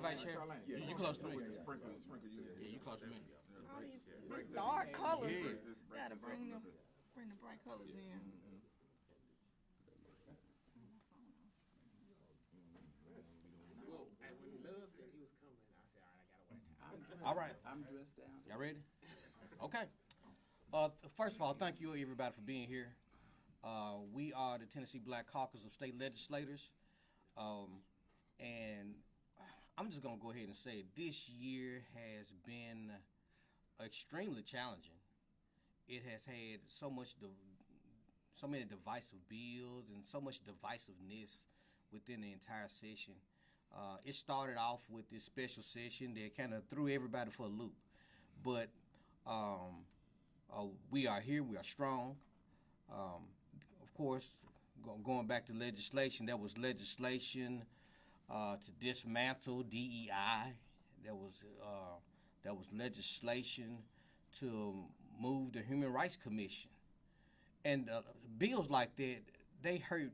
Vice Chair, you close to me. Yeah, you close to me. All these dark colors. Yeah. Gotta bring the bright colors in. Well, when Love said he was coming, I said, all right, I gotta wear a tie. All right. I'm dressed down. Y'all ready? Okay. First of all, thank you everybody for being here. We are the Tennessee Black Caucus of State Legislators. And I'm just going to go ahead and say this year has been extremely challenging. It has had so many divisive bills and so much divisiveness within the entire session. It started off with this special session that kind of threw everybody for a loop. But we are here. We are strong. Of course, going back to legislation, there was legislation to dismantle DEI. There was legislation to move the Human Rights Commission. And bills like that, they hurt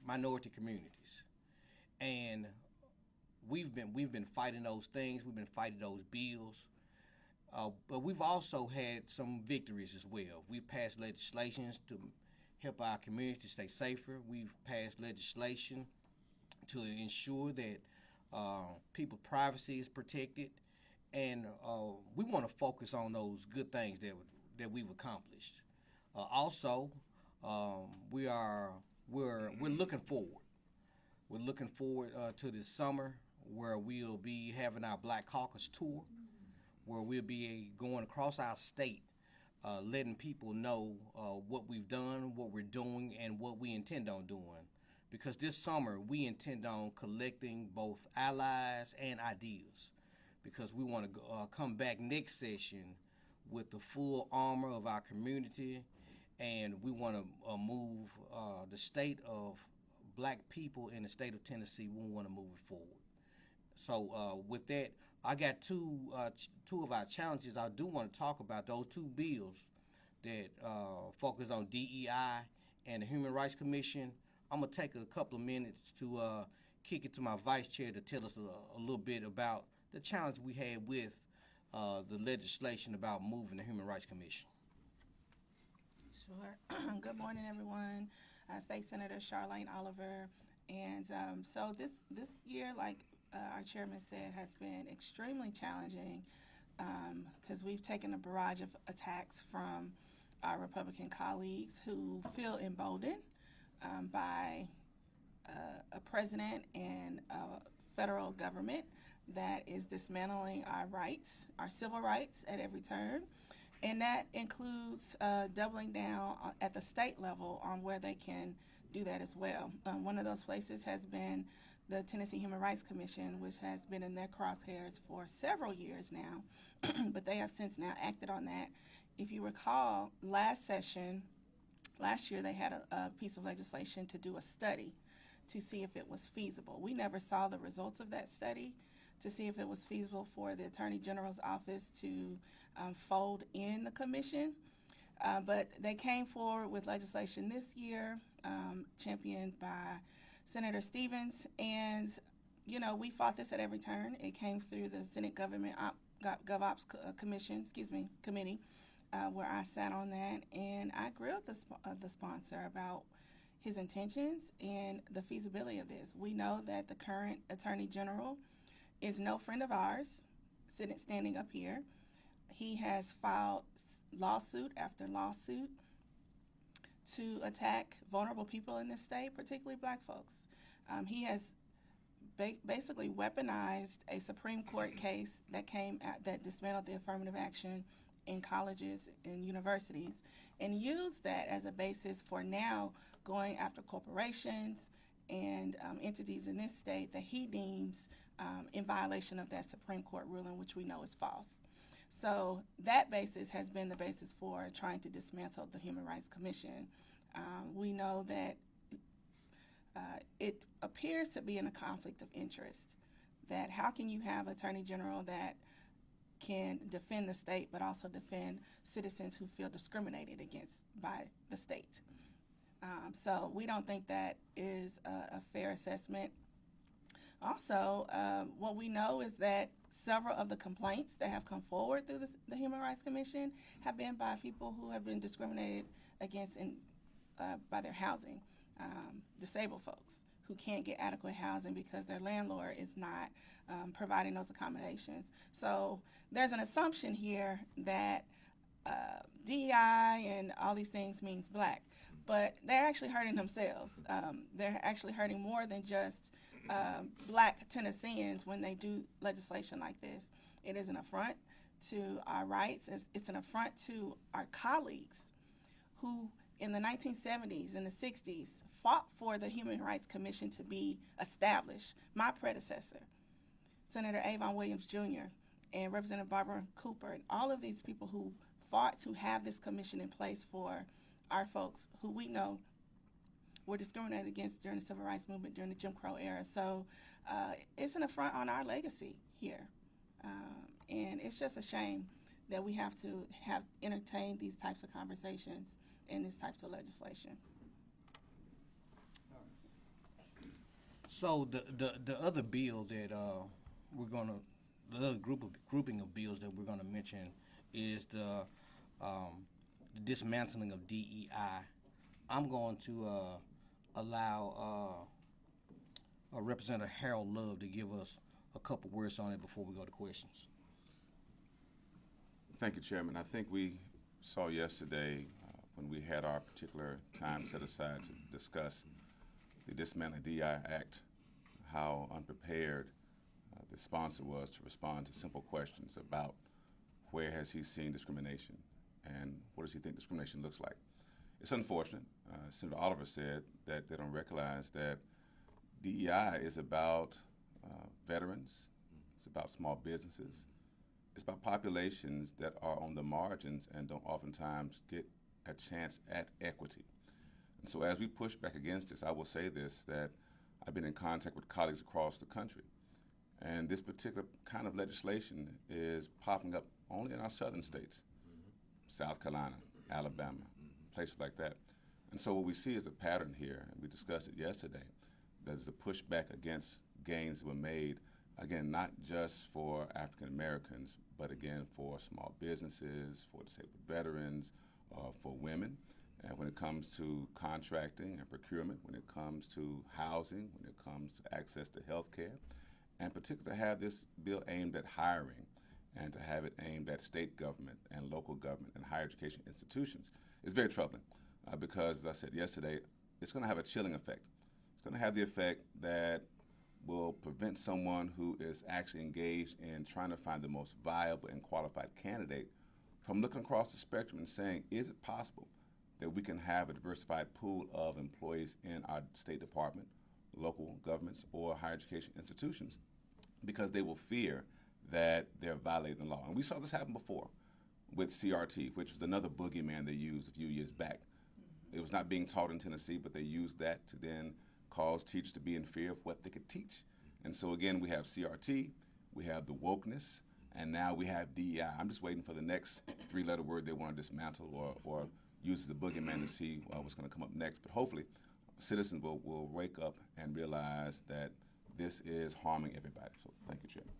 minority communities. And we've been fighting those things. We've been fighting those bills. But we've also had some victories as well. We've passed legislations to help our community stay safer. We've passed legislation to ensure that people's privacy is protected. And we want to focus on those good things that we've accomplished. Also, we're looking forward. We're looking forward to this summer where we'll be having our Black Caucus tour, where we'll be going across our state, letting people know what we've done, what we're doing, and what we intend on doing. Because this summer, we intend on collecting both allies and ideas, because we want to come back next session with the full armor of our community, and we want to move the state of black people in the state of Tennessee. We want to move it forward. So with that, I got two of our challenges. I do want to talk about those two bills that focus on DEI and the Human Rights Commission. I'm going to take a couple of minutes to kick it to my vice chair to tell us a little bit about the challenge we had with the legislation about moving the Human Rights Commission. Sure. Good morning, everyone. State Senator Charlene Oliver. And so this year, like our chairman said, has been extremely challenging because we've taken a barrage of attacks from our Republican colleagues who feel emboldened by a president and a federal government that is dismantling our rights, our civil rights at every turn. And that includes doubling down at the state level on where they can do that as well. One of those places has been the Tennessee Human Rights Commission, which has been in their crosshairs for several years now, but they have since now acted on that. If you recall, last year they had a piece of legislation to do a study to see if it was feasible. We never saw the results of that study to see if it was feasible for the Attorney General's office to fold in the commission. But they came forward with legislation this year, championed by Senator Stevens, and we fought this at every turn. It came through the Senate GovOps committee, where I sat on that, and I grilled the sponsor about his intentions and the feasibility of this. We know that the current Attorney General is no friend of ours, standing up here. He has filed lawsuit after lawsuit to attack vulnerable people in this state, particularly black folks. He has basically weaponized a Supreme Court case that dismantled the affirmative action in colleges and universities, and used that as a basis for now going after corporations and entities in this state that he deems in violation of that Supreme Court ruling, which we know is false. So that basis has been the basis for trying to dismantle the Human Rights Commission. We know that it appears to be in a conflict of interest, that how can you have Attorney General that can defend the state but also defend citizens who feel discriminated against by the state? So we don't think that is a fair assessment. Also, what we know is that several of the complaints that have come forward through the Human Rights Commission have been by people who have been discriminated against by their housing, disabled folks who can't get adequate housing because their landlord is not providing those accommodations. So there's an assumption here that DEI and all these things means black, but they're actually hurting themselves. They're actually hurting more than just black Tennesseans when they do legislation like this. It is an affront to our rights. It's an affront to our colleagues who in the 1970s and the 60s fought for the Human Rights Commission to be established. My predecessor, Senator Avon Williams Jr. and Representative Barbara Cooper, and all of these people who fought to have this commission in place for our folks who we know were discriminated against during the Civil Rights Movement, during the Jim Crow era. So it's an affront on our legacy here. And it's just a shame that we have to have entertained these types of conversations and these types of legislation. So the other bill that the other grouping of bills that we're gonna mention is the dismantling of DEI. I'm going to allow Representative Harold Love to give us a couple words on it before we go to questions. Thank you, Chairman. I think we saw yesterday when we had our particular time set aside to discuss the Dismantling DEI Act, how unprepared the sponsor was to respond to simple questions about where has he seen discrimination and what does he think discrimination looks like. It's unfortunate. Senator Oliver said that they don't recognize that DEI is about veterans, it's about small businesses, it's about populations that are on the margins and don't oftentimes get a chance at equity. And so as we push back against this, I will say this, that I've been in contact with colleagues across the country, and this particular kind of legislation is popping up only in our southern states, South Carolina, Alabama, places like that. And so what we see is a pattern here, and we discussed it yesterday. There's a pushback against gains that were made, again, not just for African Americans, but again for small businesses, for disabled veterans, for women. And when it comes to contracting and procurement, when it comes to housing, when it comes to access to health care, and particularly to have this bill aimed at hiring and to have it aimed at state government and local government and higher education institutions is very troubling because, as I said yesterday, it's going to have a chilling effect. It's going to have the effect that will prevent someone who is actually engaged in trying to find the most viable and qualified candidate from looking across the spectrum and saying, is it possible that we can have a diversified pool of employees in our State Department, local governments, or higher education institutions, because they will fear that they're violating the law. And we saw this happen before with CRT, which was another boogeyman they used a few years back. It was not being taught in Tennessee, but they used that to then cause teachers to be in fear of what they could teach. And so again, we have CRT, we have the wokeness, and now we have DEI. I'm just waiting for the next three-letter word they want to dismantle or use as a boogeyman to see what's going to come up next. But hopefully, citizens will wake up and realize that this is harming everybody. So thank you, Chairman.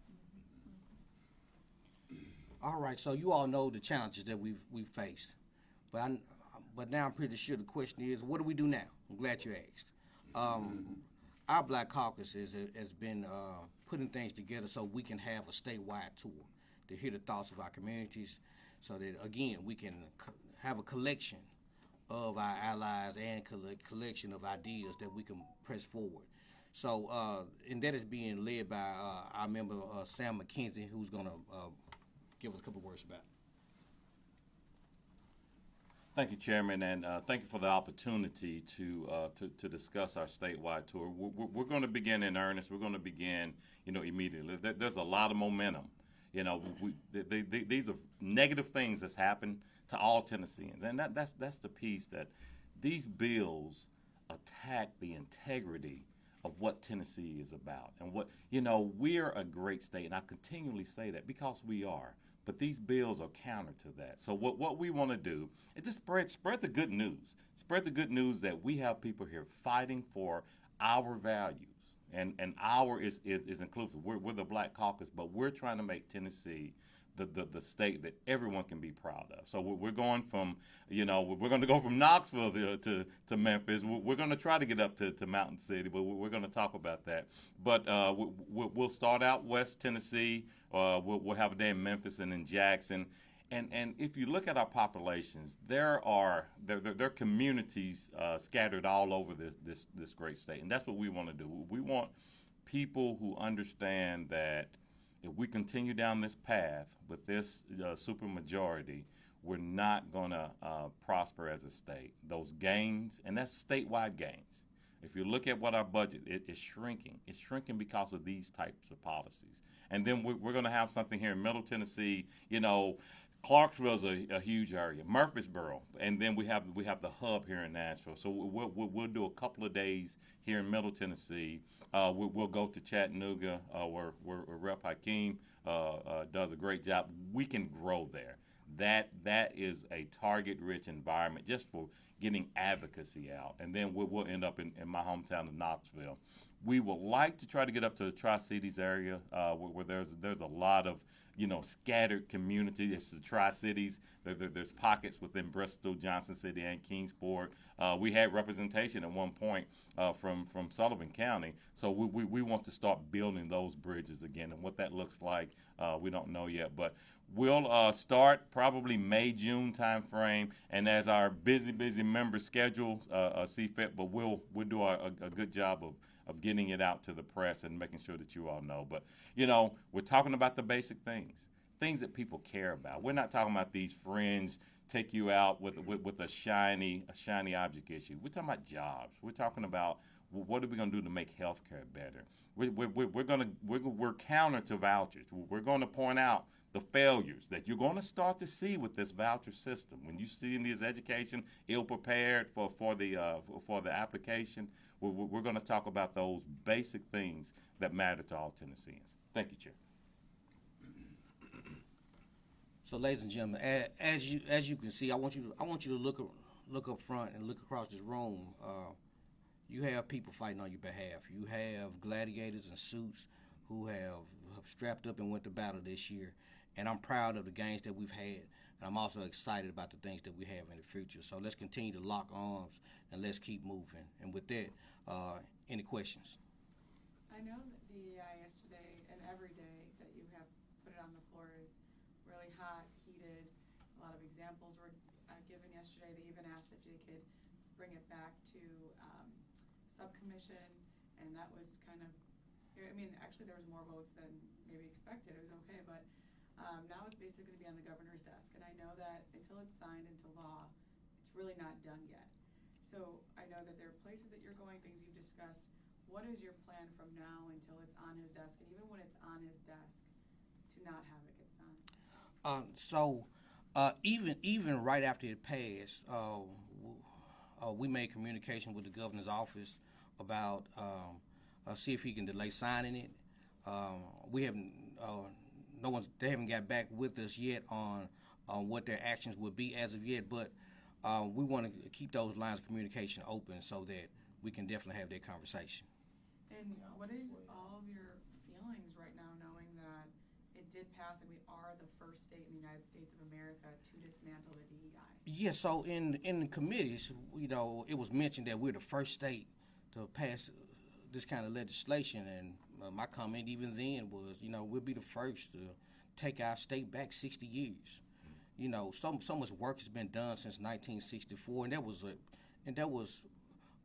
All right, so you all know the challenges that we've faced, but now I'm pretty sure the question is, what do we do now? I'm glad you asked. Our Black Caucus has been putting things together so we can have a statewide tour to hear the thoughts of our communities, so that again we can have a collection of our allies and collection of ideas that we can press forward. So, and that is being led by our member Sam McKenzie, who's going to give us a couple words about it. Thank you, Chairman, and thank you for the opportunity to discuss our statewide tour. We're going to begin in earnest. We're going to begin, immediately. There's a lot of momentum. These are negative things that's happened to all Tennesseans, and that's the piece that these bills attack the integrity of what Tennessee is about. And we're a great state, and I continually say that because we are. but these bills are counter to that. So what we want to do is just spread the good news. Spread the good news that we have people here fighting for our values. And our is inclusive. We're the Black Caucus, but we're trying to make Tennessee the state that everyone can be proud of. So we're going from, we're going to go from Knoxville to Memphis. We're going to try to get up to Mountain City, but we're going to talk about that. But we'll start out West Tennessee. We'll have a day in Memphis and in Jackson. And if you look at our populations, there are communities scattered all over this great state, and that's what we want to do. We want people who understand that if we continue down this path with this supermajority, we're not going to prosper as a state. Those gains, and that's statewide gains. If you look at what our budget is shrinking, it's shrinking because of these types of policies. And then we're going to have something here in Middle Tennessee. Clarksville's a huge area, Murfreesboro, and then we have the hub here in Nashville. So we'll do a couple of days here in Middle Tennessee. We'll go to Chattanooga, where Rep. Hakeem does a great job. We can grow there. That is a target-rich environment just for getting advocacy out. And then we'll end up in my hometown of Knoxville. We would like to try to get up to the Tri-Cities area, where there's a lot of scattered communities. It's the Tri-Cities. There's pockets within Bristol, Johnson City, and Kingsport. We had representation at one point from Sullivan County. So we want to start building those bridges again. And what that looks like, we don't know yet. But we'll start probably May, June time frame. And as our busy members schedule see fit, but we'll do a good job of getting it out to the press and making sure that you all know. But, we're talking about the basic things that people care about. We're not talking about these fringe, take you out with a shiny object issue. We're talking about jobs. We're talking about what are we going to do to make healthcare better. We're counter to vouchers. We're going to point out the failures that you're going to start to see with this voucher system. When you see in this education ill prepared for the application, we're going to talk about those basic things that matter to all Tennesseans. Thank you, Chair. So, ladies and gentlemen, as you can see, I want you to look up front and look across this room. You have people fighting on your behalf. You have gladiators in suits who have strapped up and went to battle this year. And I'm proud of the gains that we've had. And I'm also excited about the things that we have in the future. So let's continue to lock arms and let's keep moving. And with that, any questions? I know that DEI yesterday and every day that you have put it on the floor is really hot, heated. A lot of examples were given yesterday. They even asked if they could bring it back to subcommission, and that was kind of, actually there was more votes than maybe expected. It was okay, but now it's basically going to be on the governor's desk, and I know that until it's signed into law, it's really not done yet. So I know that there are places that you're going, things you've discussed. What is your plan from now until it's on his desk, and even when it's on his desk, to not have it get signed? Even right after it passed, we made communication with the governor's office about see if he can delay signing it. We haven't. They haven't got back with us yet on what their actions would be as of yet, but we want to keep those lines of communication open so that we can definitely have that conversation. And what is all of your feelings right now, knowing that it did pass and we are the first state in the United States of America to dismantle the DEI? Yeah, so in the committees, it was mentioned that we're the first state to pass this kind of legislation, and my comment even then was, we'll be the first to take our state back 60 years. So much work has been done since 1964, and that was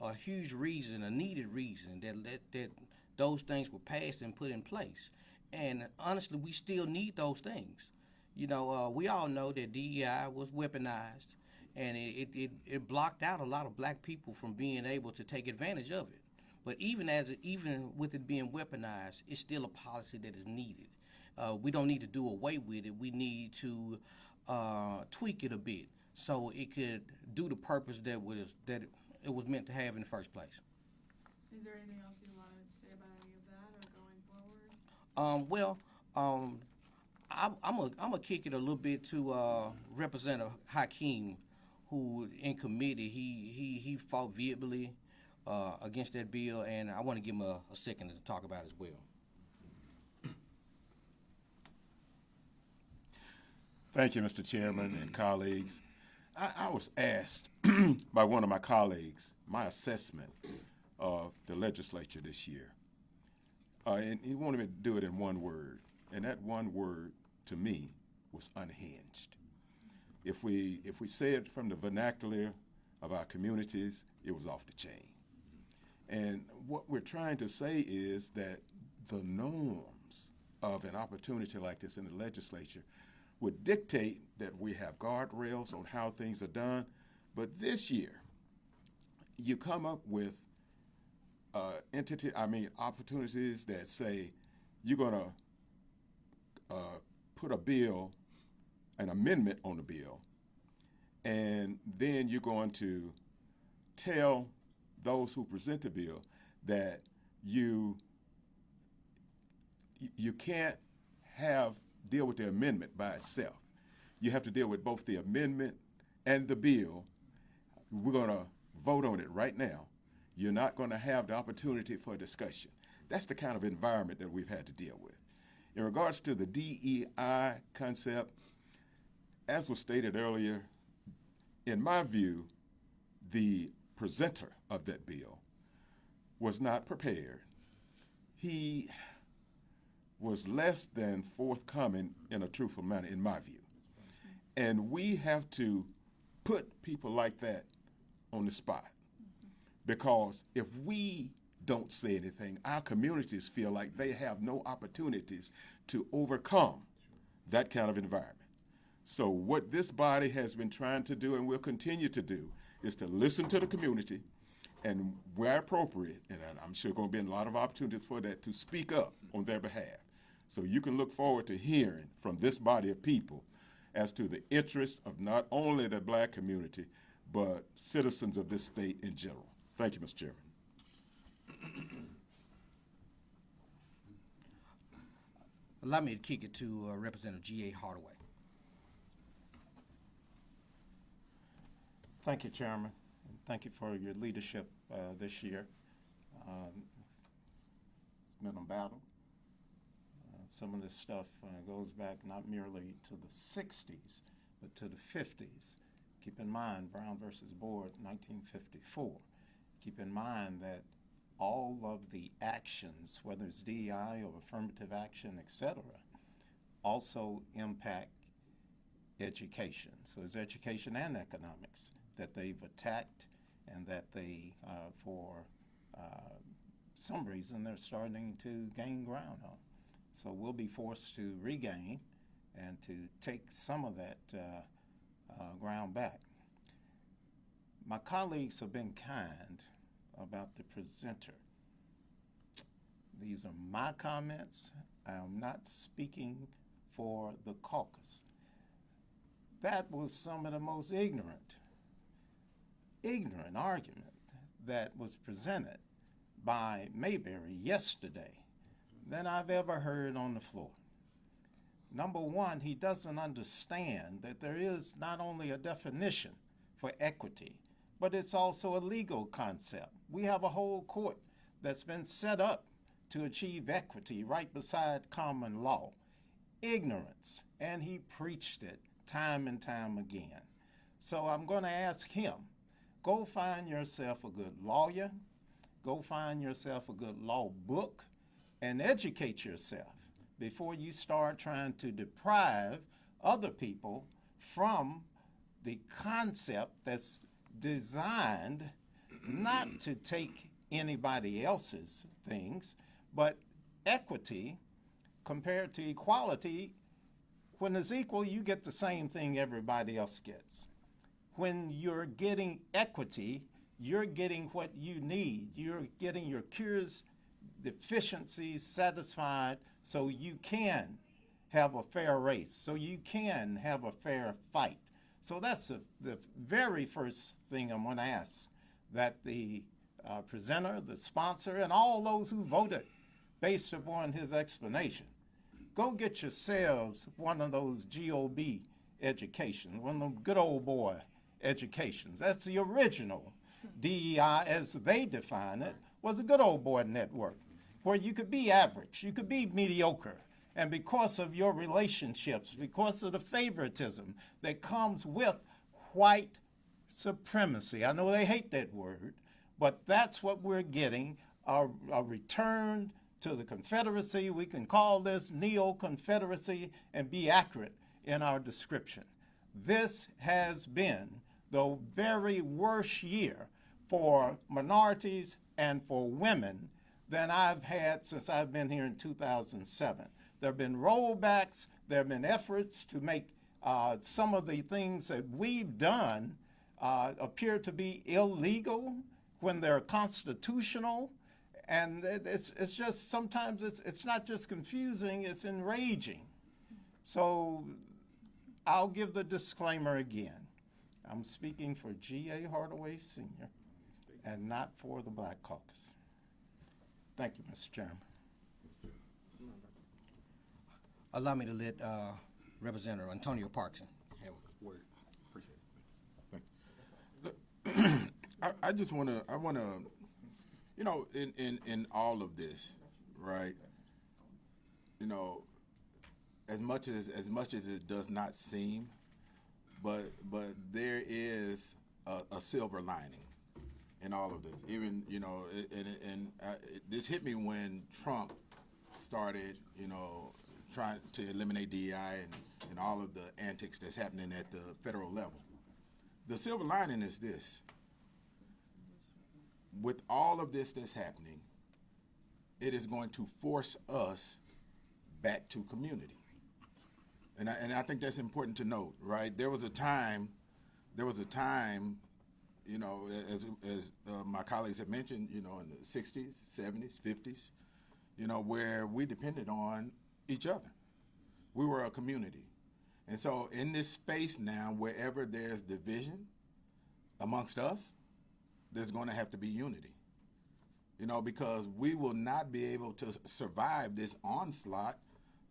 a huge reason, a needed reason that those things were passed and put in place. And honestly, we still need those things. We all know that DEI was weaponized, and it blocked out a lot of black people from being able to take advantage of it. But even with it being weaponized, it's still a policy that is needed. We don't need to do away with it. We need to tweak it a bit so it could do the purpose that it was meant to have in the first place. Is there anything else you want to say about any of that or going forward? I'm gonna kick it a little bit to Representative Hakeem, who in committee he fought vehemently against that bill, and I want to give him a second to talk about it as well. Thank you, Mr. Chairman and colleagues. I was asked by one of my colleagues my assessment of the legislature this year. And he wanted me to do it in one word. And that one word, to me, was unhinged. If we say it from the vernacular of our communities, it was off the chain. And what we're trying to say is that the norms of an opportunity like this in the legislature would dictate that we have guardrails on how things are done. But this year, you come up with opportunities that say you're going to put a bill, an amendment on the bill, and then you're going to tell those who present the bill that you can't deal with the amendment by itself. You have to deal with both the amendment and the bill. We're going to vote on it right now. You're not going to have the opportunity for discussion. That's the kind of environment that we've had to deal with. In regards to the DEI concept, as was stated earlier, in my view, the presenter of that bill was not prepared. He was less than forthcoming in a truthful manner, in my view. And we have to put people like that on the spot. Because if we don't say anything, our communities feel like they have no opportunities to overcome that kind of environment. So what this body has been trying to do and will continue to do is to listen to the community, and where appropriate, and I'm sure going to be a lot of opportunities for that, to speak up on their behalf. So you can look forward to hearing from this body of people as to the interests of not only the black community, but citizens of this state in general. Thank you, Mr. Chairman. Allow me to kick it to Representative G.A. Hardaway. Thank you, Chairman. And thank you for your leadership this year. It's been a battle. Some of this stuff goes back not merely to the 60s, but to the 50s. Keep in mind, Brown versus Board, 1954. Keep in mind that all of the actions, whether it's DEI or affirmative action, etc., also impact education. So it's education and economics that they've attacked, and that they, for some reason, they're starting to gain ground on. So we'll be forced to regain and to take some of that ground back. My colleagues have been kind about the presenter. These are my comments. I'm not speaking for the caucus. That was some of the most ignorant argument that was presented by Mayberry yesterday than I've ever heard on the floor. Number one, he doesn't understand that there is not only a definition for equity, but it's also a legal concept. We have a whole court that's been set up to achieve equity right beside common law. Ignorance, and he preached it time and time again. So I'm going to ask him, go find yourself a good lawyer, go find yourself a good law book, and educate yourself before you start trying to deprive other people from the concept that's designed not to take anybody else's things, but equity compared to equality. When it's equal, you get the same thing everybody else gets. When you're getting equity, you're getting what you need. You're getting your cures deficiencies satisfied so you can have a fair race, so you can have a fair fight. So that's the very first thing I'm going to ask, that the presenter, the sponsor, and all those who voted based upon his explanation go get yourselves one of those GOB educations, one of them good old boy educations. That's the original. DEI, as they define it, was a good old boy network where you could be average, you could be mediocre, and because of your relationships, because of the favoritism that comes with white supremacy. I know they hate that word, but that's what we're getting, a return to the Confederacy. We can call this neo-Confederacy and be accurate in our description. This has been the very worst year for minorities and for women than I've had since I've been here in 2007. There have been rollbacks, there have been efforts to make some of the things that we've done appear to be illegal when they're constitutional. And it's just, sometimes it's not just confusing, it's enraging. So I'll give the disclaimer again. I'm speaking for G.A. Hardaway Sr. and not for the Black Caucus. Thank you, Mr. Chairman. Allow me to let Representative Antonio Parkson have a word. Appreciate it. Thank you. Look, I just want to, you know, in all of this, right? You know, as much as it does not seem, but there is a silver lining in all of this. Even, you know, this hit me when Trump started, you know, trying to eliminate DEI and all of the antics that's happening at the federal level. The silver lining is this. With all of this that's happening, it is going to force us back to community. And I think that's important to note, right? There was a time, you know, as my colleagues have mentioned, you know, in the 60s, 70s, 50s, you know, where we depended on each other. We were a community. And so in this space now, wherever there's division amongst us, there's going to have to be unity. You know, because we will not be able to survive this onslaught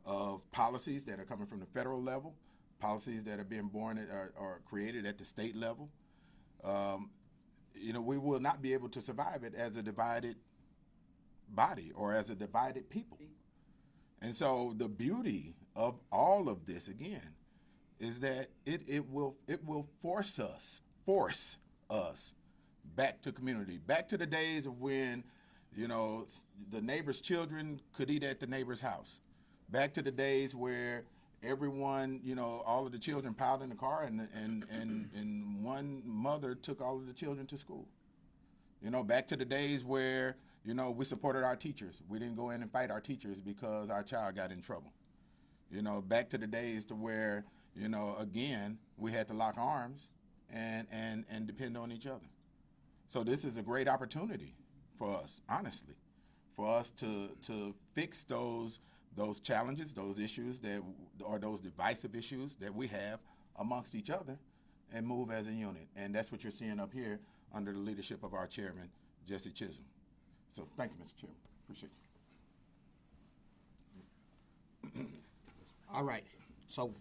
of policies that are coming from the federal level, policies that are being born or created at the state level. You know, we will not be able to survive it as a divided body or as a divided people. And so the beauty of all of this, again, is that it will force us back to community, back to the days of when, you know, the neighbor's children could eat at the neighbor's house, back to the days where everyone, you know, all of the children piled in the car and one mother took all of the children to school. You know, back to the days where, you know, we supported our teachers. We didn't go in and fight our teachers because our child got in trouble. You know, back to the days to where, you know, again, we had to lock arms and depend on each other. So this is a great opportunity for us, honestly, for us to fix those challenges, those issues or those divisive issues that we have amongst each other and move as a unit. And that's what you're seeing up here under the leadership of our chairman, Jesse Chisholm. So thank you, Mr. Chairman. Appreciate you. All right. So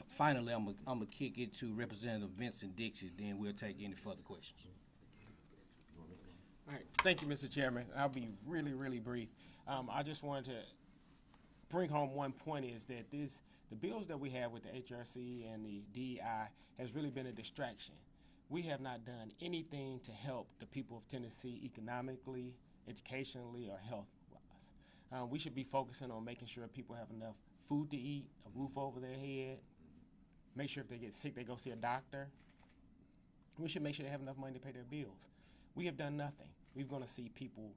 finally, I'm gonna kick it to Representative Vincent Dixie. Then we'll take any further questions. All right, thank you, Mr. Chairman. I'll be really, really brief. I just wanted to bring home one point is that the bills that we have with the HRC and the DEI has really been a distraction. We have not done anything to help the people of Tennessee economically, educationally, or health-wise. We should be focusing on making sure people have enough food to eat, a roof over their head, make sure if they get sick, they go see a doctor. We should make sure they have enough money to pay their bills. We have done nothing. We're going to see people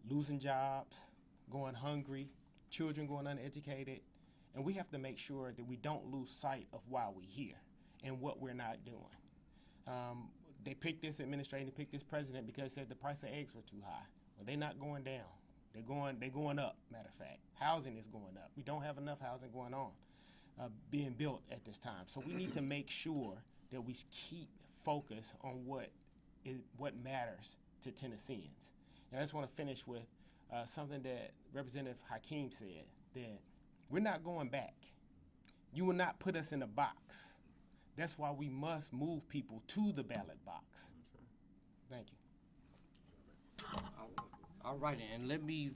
losing jobs, going hungry, children going uneducated, and we have to make sure that we don't lose sight of why we're here and what we're not doing. They picked this administration, they picked this president because they said the price of eggs were too high. Well, they're not going down. They're going up, matter of fact. Housing is going up. We don't have enough housing going on, being built at this time. So we need to make sure that we keep focus on what matters to Tennesseans. And I just want to finish with something that Representative Hakeem said, that We're not going back. You will not put us in a box. That's why we must move people to the ballot box. Thank you. All right, and let me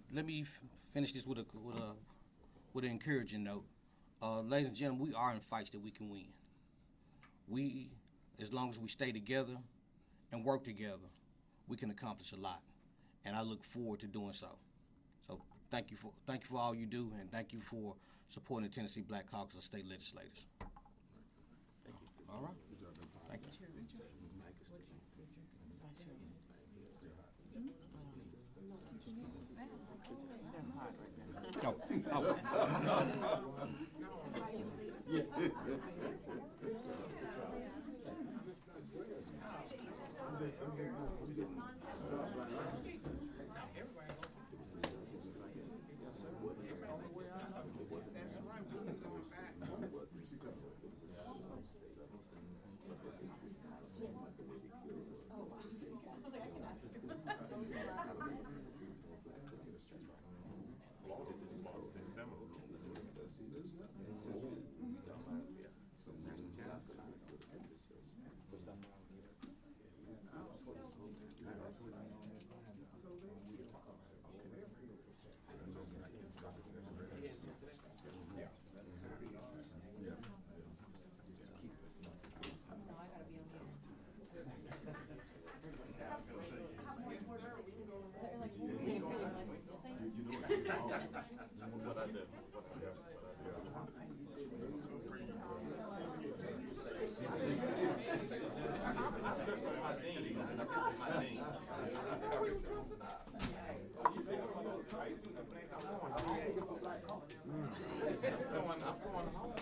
finish this with an encouraging note. Ladies and gentlemen, we are in fights that we can win. We, as long as we stay together and work together, we can accomplish a lot, and I look forward to doing so. So thank you for all you do, and thank you for supporting the Tennessee Black Caucus of State Legislators. Thank you. All right. Thank you. I'm going home.